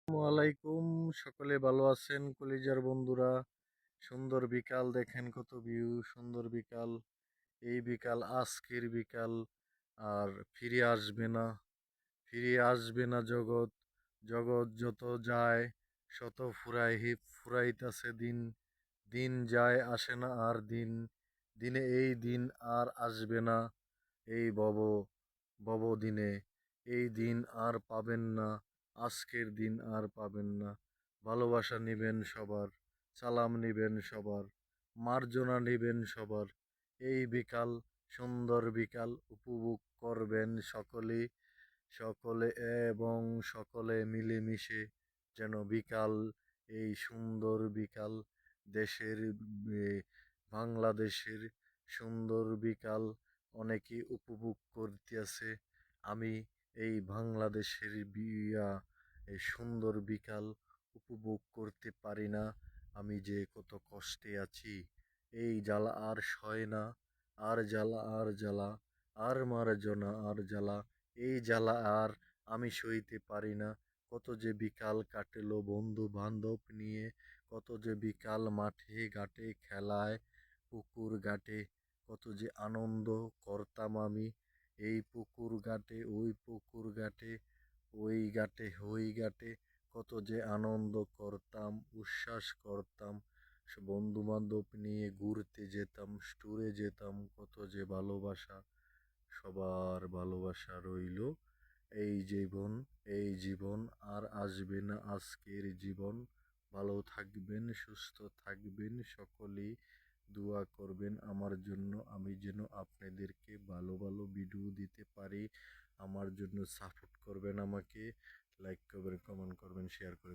আলাইকুম। সকলে ভালো আছেন কলিজার বন্ধুরা? সুন্দর বিকাল, দেখেন কত ভিউ, সুন্দর বিকাল। এই বিকাল আজকের বিকাল, আর ফিরে আসবে না। ফিরে আসবে না জগৎ। জগৎ যত যায় শত ফুরাইতাছে দিন। দিন যায় আসে না আর দিন। দিনে এই দিন আর আসবে না। এই ভব দিনে এই দিন আর পাবেন না। আজকের দিন আর পাবেন না। ভালোবাসা নিবেন সবার, সালাম নিবেন সবার, মার্জনা নিবেন সবার। এই বিকাল, সুন্দর বিকাল উপভোগ করবেন সকলে। সকলে এবং সকলে মিলেমিশে যেন বিকাল, এই সুন্দর বিকাল, দেশের বাংলাদেশের সুন্দর বিকাল অনেকে উপভোগ করতেছে। আমি এই বাংলাদেশের এই সুন্দর বিকাল উপভোগ করতে পারি না। আমি যে কত কষ্টে আছি, এই জ্বালা আর সয় না। আর জ্বালা, আর জ্বালা, আর মার্জনা, আর জ্বালা, এই জ্বালা আর আমি সইতে পারি না। কত যে বিকাল কাটেলো বন্ধু বান্ধব নিয়ে, কত যে বিকাল মাঠে ঘাটে খেলায়, পুকুর ঘাটে কত যে আনন্দ করতাম আমি। এই পুকুর ঘাটে, ওই পুকুর ঘাটে, ওই ঘাটে, ওই ঘাটে কত যে আনন্দ করতাম, উচ্ছ্বাস করতাম। বন্ধু বান্ধব নিয়ে ঘুরতে যেতাম, ট্যুরে যেতাম, কত যে ভালোবাসা। সবার ভালোবাসা রইলো। এই জীবন, এই জীবন আর আসবে না। আজকের জীবন, ভালো থাকবেন, সুস্থ থাকবেন সকলেই। দোয়া করবেন আমার জন্য, আমি যেন আপনাদেরকে ভালো ভালো ভিডিও দিতে পারি। আমার জন্য সাপোর্ট করবেন আমাকে। লাইক করবেন, কমেন্ট করবেন, শেয়ার করবেন।